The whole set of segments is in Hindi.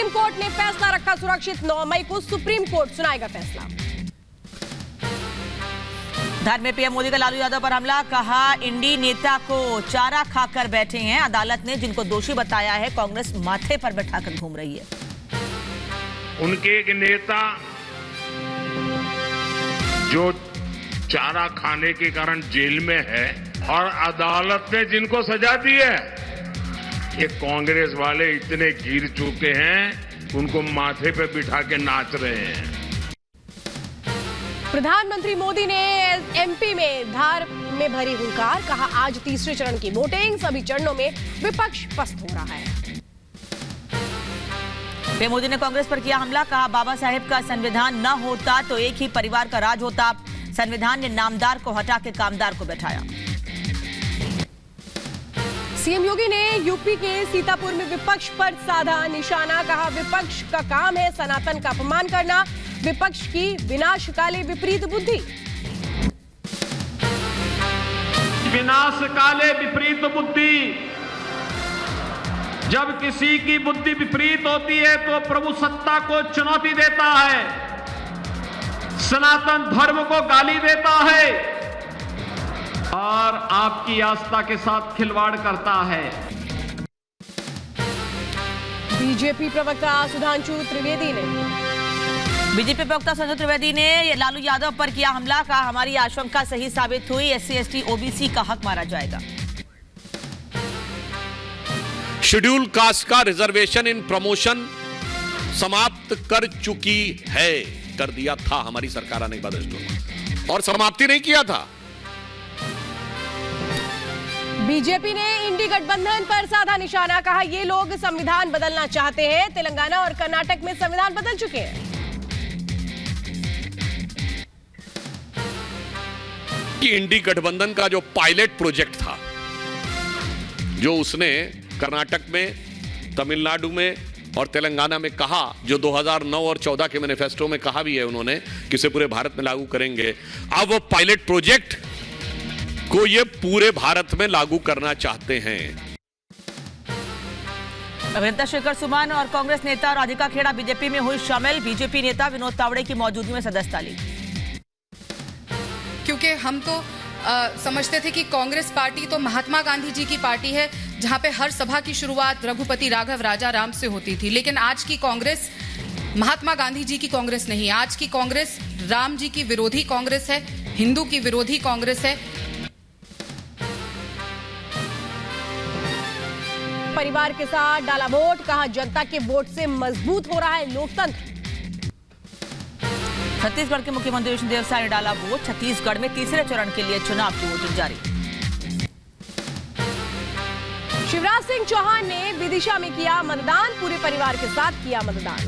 सुप्रीम कोर्ट ने फैसला रखा सुरक्षित, 9 मई को सुप्रीम कोर्ट सुनाएगा फैसला। धार में पीएम मोदी का लालू यादव पर हमला, कहा इंडी नेता को चारा खाकर बैठे हैं। अदालत ने जिनको दोषी बताया है कांग्रेस माथे पर बैठाकर घूम रही है। उनके एक नेता जो चारा खाने के कारण जेल में है और अदालत ने जिनको सजा दी है, ये कांग्रेस वाले इतने गिर चुके हैं उनको माथे पे बिठा के नाच रहे हैं। प्रधानमंत्री मोदी ने एमपी में धार में भरी हुंकार, कहा आज तीसरे चरण की वोटिंग, सभी चरणों में विपक्ष पस्त हो रहा है। पीएम मोदी ने कांग्रेस पर किया हमला, कहा बाबा साहेब का संविधान न होता तो एक ही परिवार का राज होता। संविधान ने नामदार को हटा के कामदार को बैठाया। सीएम योगी ने यूपी के सीतापुर में विपक्ष पर साधा निशाना, कहा विपक्ष का काम है सनातन का अपमान करना, विपक्ष की विनाशकाले विपरीत बुद्धि। विनाशकाले विपरीत बुद्धि, जब किसी की बुद्धि विपरीत होती है तो प्रभु सत्ता को चुनौती देता है, सनातन धर्म को गाली देता है और आपकी आस्था के साथ खिलवाड़ करता है। बीजेपी प्रवक्ता सुधांशु त्रिवेदी ने लालू यादव पर किया हमला, कहा हमारी आशंका सही साबित हुई, एससी एसटी ओबीसी का हक मारा जाएगा। शेड्यूल कास्ट का रिजर्वेशन इन प्रमोशन समाप्त कर चुकी है, कर दिया था हमारी सरकार आने के बाद और समाप्ति नहीं किया था। बीजेपी ने इंडी गठबंधन पर साधा निशाना, कहा ये लोग संविधान बदलना चाहते हैं, तेलंगाना और कर्नाटक में संविधान बदल चुके हैं। कि इंडी गठबंधन का जो पायलट प्रोजेक्ट था, जो उसने कर्नाटक में, तमिलनाडु में और तेलंगाना में कहा, जो 2009 और 14 के मैनिफेस्टो में कहा भी है उन्होंने कि इसे पूरे भारत में लागू करेंगे, अब वो पायलट प्रोजेक्ट को ये पूरे भारत में लागू करना चाहते हैं। अभिनेता शेखर सुमन और कांग्रेस नेता राधिका खेड़ा बीजेपी में हुई शामिल, बीजेपी नेता विनोद तावड़े की मौजूदगी में सदस्यता ली। क्योंकि हम तो समझते थे कि कांग्रेस पार्टी तो महात्मा गांधी जी की पार्टी है, जहां पे हर सभा की शुरुआत रघुपति राघव राजा राम से होती थी, लेकिन आज की कांग्रेस महात्मा गांधी जी की कांग्रेस नहीं, आज की कांग्रेस राम जी की विरोधी कांग्रेस है, हिंदू की विरोधी कांग्रेस है। परिवार के साथ डाला वोट, कहा जनता के वोट से मजबूत हो रहा है लोकतंत्र। छत्तीसगढ़ के मुख्यमंत्री विष्णुदेव साय ने डाला वोट, छत्तीसगढ़ में तीसरे चरण के लिए चुनाव की वोटिंग जारी। शिवराज सिंह चौहान ने विदिशा में किया मतदान, पूरे परिवार के साथ किया मतदान।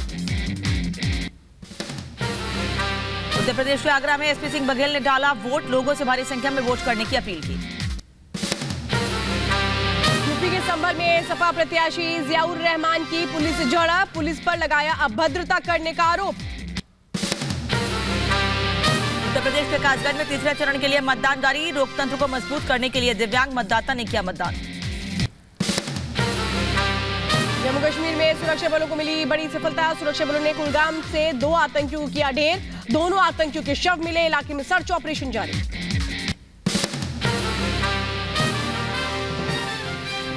उत्तर प्रदेश के आगरा में एसपी सिंह बघेल ने डाला वोट, लोगों से भारी संख्या में वोट करने की अपील की। यूपी के संभल में सपा प्रत्याशी जियाउर रहमान की पुलिस से झड़प, पुलिस पर लगाया अभद्रता करने का आरोप। उत्तर प्रदेश के कासगंज में तीसरे चरण के लिए मतदान जारी, लोकतंत्र को मजबूत करने के लिए दिव्यांग मतदाता ने किया मतदान। जम्मू कश्मीर में सुरक्षा बलों को मिली बड़ी सफलता, सुरक्षा बलों ने कुलगाम से 2 आतंकियों को किया ढेर, दोनों आतंकियों के शव मिले, इलाके में सर्च ऑपरेशन जारी।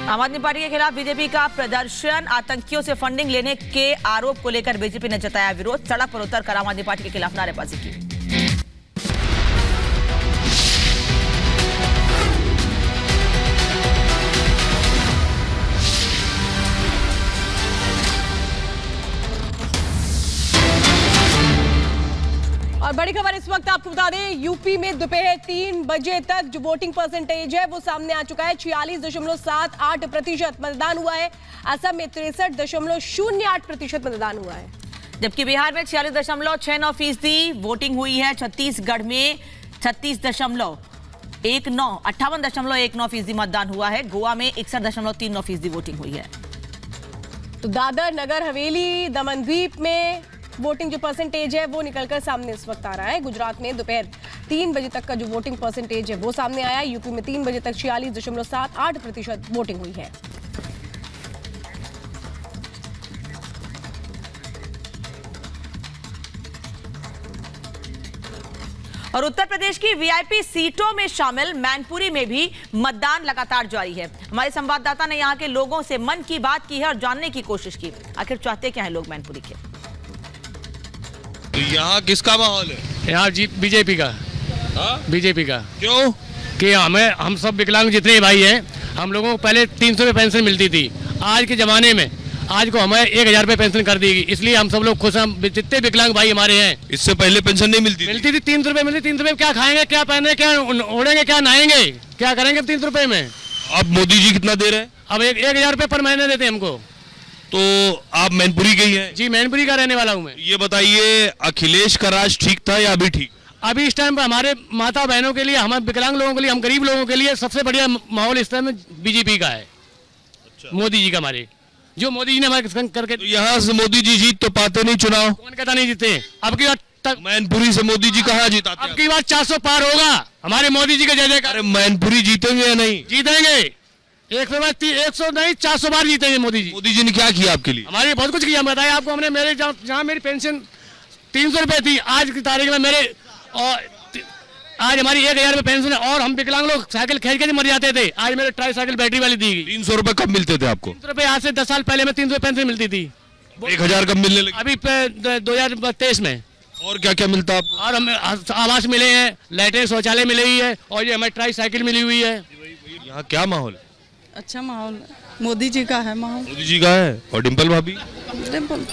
आम आदमी पार्टी के खिलाफ बीजेपी का प्रदर्शन, आतंकियों से फंडिंग लेने के आरोप को लेकर बीजेपी ने जताया विरोध, सड़क पर उतरकर आम आदमी पार्टी के खिलाफ नारेबाजी की। और बड़ी खबर इस वक्त आपको बता दें, यूपी में दोपहर 3 बजे तक जो वोटिंग परसेंटेज है वो सामने आ चुका है। 46.78% मतदान हुआ है। असम में 63.08% मतदान हुआ है, जबकि बिहार में 46.69% वोटिंग हुई है। छत्तीसगढ़ में 58.19% मतदान हुआ है। गोवा में 61.39% वोटिंग हुई है। तो दादर, नगर हवेली, दमन द्वीप में वोटिंग जो परसेंटेज है वो निकलकर सामने इस वक्त आ रहा है। गुजरात में दोपहर 3 बजे तक का जो वोटिंग परसेंटेज है वो सामने आया। यूपी में 3 बजे तक 46.78% वोटिंग हुई है। और उत्तर प्रदेश की वीआईपी सीटों में शामिल मैनपुरी में भी मतदान लगातार जारी है। हमारे संवाददाता ने यहां के लोगों से मन की बात की है और जानने की कोशिश की आखिर चाहते क्या है लोग मैनपुरी के। तो यहाँ किसका माहौल है? यहाँ जी बीजेपी का। बीजेपी का क्यों? कि हम सब विकलांग जितने भाई हैं, हम लोगों को पहले 300 रुपये पेंशन मिलती थी। आज के ज़माने में आज को हमें 1000 रुपये पेंशन कर दी गई, इसलिए हम सब लोग खुश हैं। जितने विकलांग भाई हमारे हैं, इससे पहले पेंशन नहीं मिलती थी 300 रुपये मिलती। 300 रुपये क्या खाएंगे, क्या पहनेंगे, क्या ओढ़ेंगे, क्या नहाएंगे, क्या करेंगे 300 रुपये में? अब मोदी जी कितना दे रहे हैं? अब 1000 रुपये पर महीने देते हैं हमको। तो आप मैनपुरी के ही हैं? जी मैनपुरी का रहने वाला हूँ मैं। ये बताइए, अखिलेश का राज ठीक था या अभी ठीक? अभी इस टाइम पर हमारे माता बहनों के लिए, हमारे विकलांग लोगों के लिए, हम गरीब लोगों के लिए सबसे बढ़िया माहौल इस टाइम बीजेपी का है। मोदी जी का, हमारे जो मोदी जी ने हमारे करके। तो यहाँ से मोदी जी जीत तो पाते नहीं चुनाव? कौन कहता नहीं जीते? अब की बार तक मैनपुरी से मोदी जी कहाँ जीताते? अब की बार 400 पार होगा हमारे मोदी जी का जय जयकार। अरे मैनपुरी जीतेंगे या नहीं? जीतेंगे 100 नहीं 400 बार जीतेंगे मोदी जी। मोदी जी ने क्या किया आपके लिए? हमारे बहुत कुछ किया। बताया आपको हमने, मेरे जहाँ मेरी पेंशन 300 रुपये थी, आज की तारीख में मेरे और आज हमारी 1000 रुपये पेंशन है। और हम विकलांग लोग साइकिल खींच के मर जाते थे, आज मेरे ट्राई साइकिल बैटरी वाली दी गई। 300 रुपये कब मिलते थे आपको? 300 रुपये आज से 10 साल पहले में 300 रुपये पेंशन मिलती थी। 1000 कब मिलने लगी? अभी 2023 में। और क्या क्या मिलता आपको? और हमें आवास मिले हैं, लाइटें, शौचालय मिले हुई है, और ये हमारी ट्राई साइकिल मिली हुई है। यहाँ क्या माहौल है? अच्छा माहौल है, मोदी जी का है माहौल। मोदी जी का है। और डिम्पल भाभी? डिम्पल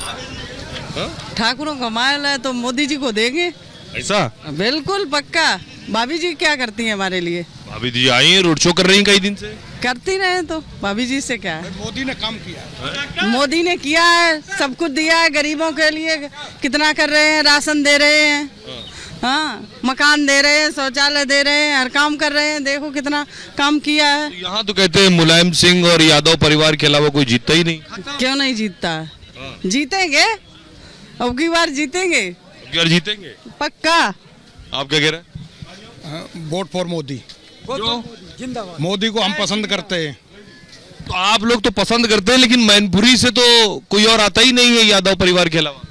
ठाकुरों का माहौल है तो मोदी जी को देंगे। ऐसा? बिल्कुल पक्का। भाभी जी क्या करती हैं हमारे लिए? भाभी जी आई हैं, रोड शो कर रही हैं कई दिन से। करती रहे तो भाभी जी से क्या है? मोदी ने काम किया। मोदी ने किया है, सब कुछ दिया है गरीबों के लिए। कितना कर रहे हैं, राशन दे रहे हैं, हाँ मकान दे रहे हैं, शौचालय दे रहे हैं, हर काम कर रहे हैं। देखो कितना काम किया है। यहाँ तो कहते हैं मुलायम सिंह और यादव परिवार के अलावा कोई जीतता ही नहीं। क्यों नहीं जीतता है? जीतेंगे, अब की बार जीतेंगे। यार जीतेंगे पक्का। आप क्या कह रहे हैं? Vote for Modi. मोदी को हम पसंद करते हैं। तो आप लोग तो पसंद करते हैं, लेकिन मैनपुरी से तो कोई और आता ही नहीं है यादव परिवार के अलावा।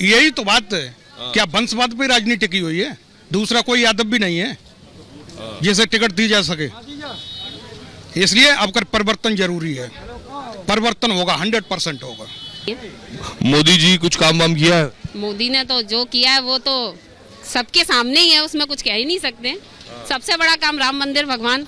यही तो बात है। क्या वंशवाद पे राजनीति की हुई है? दूसरा कोई यादव भी नहीं है जिसे टिकट दी जा सके। इसलिए अब कर परिवर्तन जरूरी है। परिवर्तन होगा, 100% होगा। मोदी जी कुछ काम वाम किया है? मोदी ने तो जो किया है वो तो सबके सामने ही है, उसमें कुछ कह ही नहीं सकते। सबसे बड़ा काम राम मंदिर, भगवान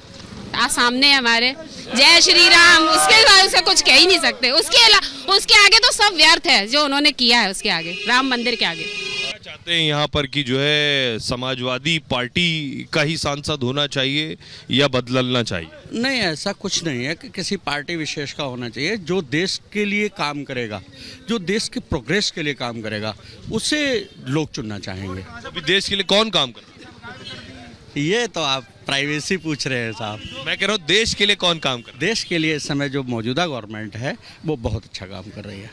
आज सामने है हमारे। जय श्री राम, उसके बाद उसे कुछ कह ही नहीं सकते। उसके आगे तो सब व्यर्थ है जो उन्होंने किया है। उसके आगे, राम मंदिर के आगे। क्या चाहते हैं यहाँ पर कि जो है समाजवादी पार्टी का ही सांसद होना चाहिए या बदलना चाहिए? नहीं, ऐसा कुछ नहीं है कि किसी पार्टी विशेष का होना चाहिए। जो देश के लिए काम करेगा, जो देश के प्रोग्रेस के लिए काम करेगा, उसे लोग चुनना चाहेंगे। अभी देश के लिए कौन काम कर रहा है? ये तो आप प्राइवेसी पूछ रहे हैं साहब। मैं कह रहा हूँ देश के लिए कौन काम कर रहा है? देश के लिए इस समय जो मौजूदा गवर्नमेंट है वो बहुत अच्छा काम कर रही है।